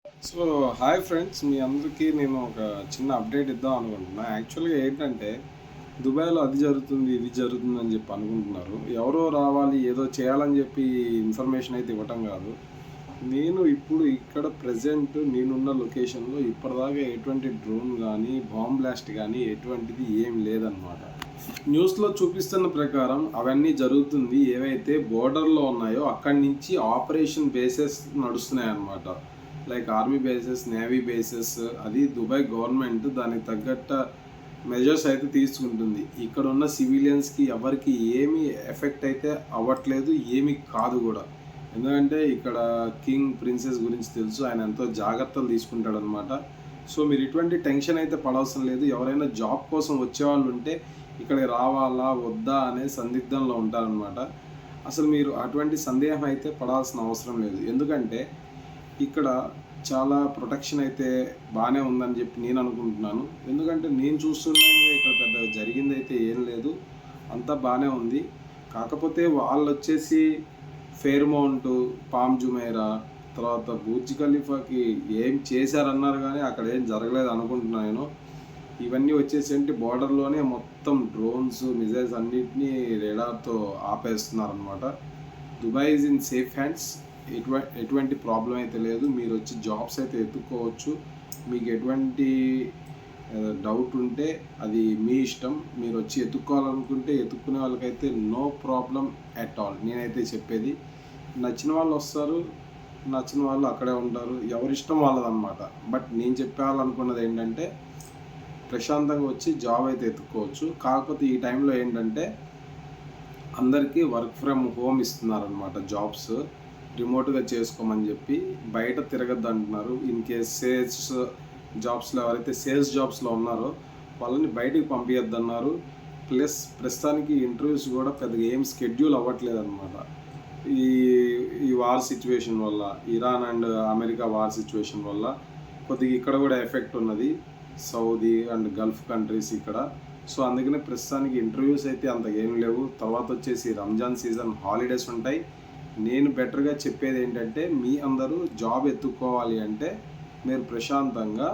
So hi friends, మీ అందరికీ నేను ఒక చిన్న అప్డేట్ ఇద్దాం అనుకుంటున్నా. యాక్చువల్గా ఏంటంటే దుబాయ్లో అది జరుగుతుంది ఇది జరుగుతుంది అని చెప్పి అనుకుంటున్నారు. ఎవరో రావాలి ఏదో చేయాలని చెప్పి ఇన్ఫర్మేషన్ అయితే ఇవ్వటం కాదు. నేను ఇప్పుడు ఇక్కడ ప్రజెంట్ నేనున్న లొకేషన్లో ఇప్పటిదాకా ఎటువంటి డ్రోన్ కానీ బాంబ్ బ్లాస్ట్ కానీ ఎటువంటిది ఏం లేదనమాట. న్యూస్లో చూపిస్తున్న ప్రకారం అవన్నీ జరుగుతుంది. ఏవైతే బోర్డర్లో ఉన్నాయో అక్కడి నుంచి ఆపరేషన్ బేసెస్ నడుస్తున్నాయి అన్నమాట. Like army bases, navy bases. అది దుబాయ్ గవర్నమెంట్ దానికి తగ్గట్ట మెజర్స్ అయితే తీసుకుంటుంది. ఇక్కడ ఉన్న సివిలియన్స్కి ఎవరికి ఏమీ ఎఫెక్ట్ అయితే అవ్వట్లేదు, ఏమీ కాదు కూడా. ఎందుకంటే ఇక్కడ కింగ్ ప్రిన్సెస్ గురించి తెలుసు, ఆయన ఎంతో జాగ్రత్తలు తీసుకుంటాడనమాట. సో మీరు ఇటువంటి టెన్షన్ అయితే పడవసరం లేదు. ఎవరైనా జాబ్ కోసం వచ్చేవాళ్ళు ఉంటే ఇక్కడికి రావాలా వద్దా అనే సందిగ్ధంలో ఉంటారనమాట. అసలు మీరు అటువంటి సందేహం అయితే పడాల్సిన అవసరం లేదు. ఎందుకంటే ఇక్కడ చాలా ప్రొటెక్షన్ అయితే బాగానే ఉందని చెప్పి నేను అనుకుంటున్నాను. ఎందుకంటే నేను చూస్తుండగా ఇక్కడ పెద్ద జరిగింది అయితే ఏం లేదు, అంతా బాగానే ఉంది. కాకపోతే వాళ్ళు వచ్చేసి ఫెయిర్మౌంట్, పామ్ జుమైరా, తర్వాత బుర్జ్ ఖలీఫాకి ఏం చేశారన్నారు కానీ అక్కడ ఏం జరగలేదు అనుకుంటున్నాను నేను. ఇవన్నీ వచ్చేసి ఏంటి బార్డర్లోనే మొత్తం డ్రోన్స్, మిజైల్స్ అన్నిటినీ రేడార్తో ఆపేస్తున్నారు అనమాట. Dubai is in safe hands. ఎటువంటి ప్రాబ్లం అయితే లేదు. మీరు వచ్చి జాబ్స్ అయితే ఎత్తుక్కోవచ్చు. మీకు ఎటువంటి డౌట్ ఉంటే అది మీ ఇష్టం. మీరు వచ్చి ఎత్తుక్కోవాలనుకుంటే ఎత్తుక్కునే వాళ్ళకైతే నో ప్రాబ్లం అట్ ఆల్. నేనైతే చెప్పేది, నచ్చిన వాళ్ళు వస్తారు, నచ్చిన వాళ్ళు అక్కడే ఉంటారు. ఎవరిష్టం వాళ్ళదన్నమాట. బట్ నేను చెప్పాలనుకున్నది ఏంటంటే ప్రశాంతంగా వచ్చి జాబ్ అయితే ఎత్తుక్కోవచ్చు. కాకపోతే ఈ టైంలో ఏంటంటే అందరికీ వర్క్ ఫ్రమ్ హోమ్ ఇస్తున్నారనమాట. జాబ్స్ రిమోట్గా చేసుకోమని చెప్పి బయట తిరగద్దు అంటున్నారు. ఇన్ కేస్ సేల్స్ జాబ్స్లో ఎవరైతే సేల్స్ జాబ్స్లో ఉన్నారో వాళ్ళని బయటికి పంపించద్దు అన్నారు. ప్లస్ ప్రస్తుతానికి ఇంటర్వ్యూస్ కూడా పెద్దగా ఏం షెడ్యూల్ అవ్వట్లేదు అనమాట. ఈ ఈ వార్ సిచ్యువేషన్ వల్ల, Iran and America war situation వల్ల కొద్దిగా ఇక్కడ కూడా ఎఫెక్ట్ ఉన్నది, సౌదీ అండ్ గల్ఫ్ కంట్రీస్ ఇక్కడ. సో అందుకనే ప్రస్తుతానికి ఇంటర్వ్యూస్ అయితే అంత ఏం లేవు. తర్వాత వచ్చేసి రంజాన్ సీజన్ హాలిడేస్ ఉంటాయి. నేను బెటర్గా చెప్పేది ఏంటంటే మీ అందరూ జాబ్ ఎత్తుక్కోవాలి అంటే మీరు ప్రశాంతంగా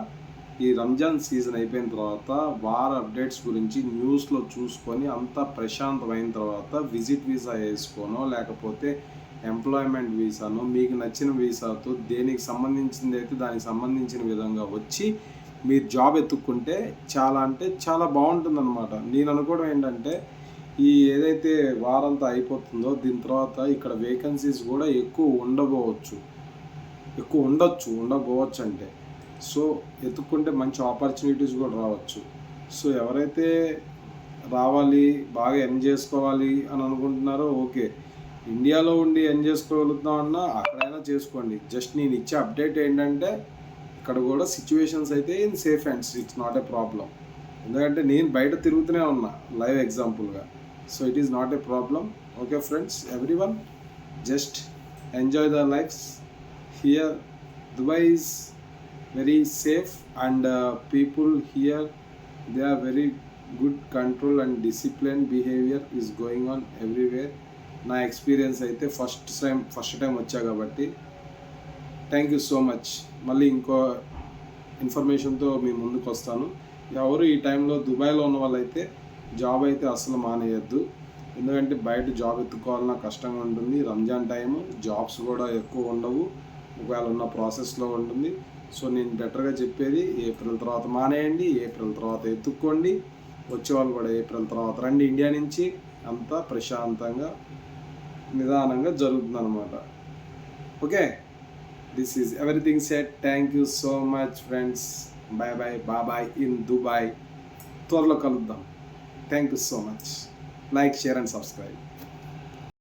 ఈ రంజాన్ సీజన్ అయిపోయిన తర్వాత వార్ అప్డేట్స్ గురించి న్యూస్లో చూసుకొని అంతా ప్రశాంతమైన తర్వాత విజిట్ వీసా వేసుకోనో లేకపోతే ఎంప్లాయ్మెంట్ వీసానో మీకు నచ్చిన వీసాతో దేనికి సంబంధించింది అయితే దానికి సంబంధించిన విధంగా వచ్చి మీరు జాబ్ ఎత్తుక్కుంటే చాలా అంటే చాలా బాగుంటుందన్నమాట. నేను అనుకోవడం ఏంటంటే ఈ ఏదైతే వారంతా అయిపోతుందో దీని తర్వాత ఇక్కడ వేకెన్సీస్ కూడా ఎక్కువ ఉండకపోవచ్చు అంటే. సో ఎత్తుక్కుంటే మంచి ఆపర్చునిటీస్ కూడా రావచ్చు. సో ఎవరైతే రావాలి, బాగా ఎర్న్ చేసుకోవాలి అని అనుకుంటున్నారో ఓకే, ఇండియాలో ఉండి ఎర్న్ చేసుకోగలుగుతామన్నా అక్కడైనా చేసుకోండి. జస్ట్ నేను ఇచ్చే అప్డేట్ ఏంటంటే ఇక్కడ కూడా సిచ్యువేషన్స్ అయితే in safe hands, it's not a problem. ఎందుకంటే నేను బయట తిరుగుతూనే ఉన్నా లైవ్ ఎగ్జాంపుల్గా. So it is not a problem. Okay friends, everyone just enjoy the lives here. Dubai is very safe and people here, they are very good control and disciplined behavior is going on everywhere. నా experience అయితే first time వచ్చా కాబట్టి thank you so much. మళ్ళీ ఇంకో ఇన్ఫర్మేషన్తో మీ ముందుకు వస్తాను. ఎవరు ఈ టైంలో దుబాయ్లో ఉన్న వాళ్ళైతే జాబ్ అయితే అసలు మానేయద్దు. ఎందుకంటే బయట జాబ్ ఎత్తుకోవాలన్నా కష్టంగా ఉంటుంది. రంజాన్ టైము జాబ్స్ కూడా ఎక్కువ ఉండవు, ఒకవేళ ఉన్న ప్రాసెస్లో ఉంటుంది. సో నేను బెటర్గా చెప్పేది ఏప్రిల్ తర్వాత మానేయండి, ఏప్రిల్ తర్వాత ఎత్తుక్కోండి. వచ్చేవాళ్ళు కూడా ఏప్రిల్ తర్వాత రండి ఇండియా నుంచి. అంతా ప్రశాంతంగా నిదానంగా జరుగుతుంది అనమాట. Okay, this is everything set. Thank you so much friends. Boy in Dubai. త్వరలో కలుద్దాం. Thank you so much. Like, share and subscribe.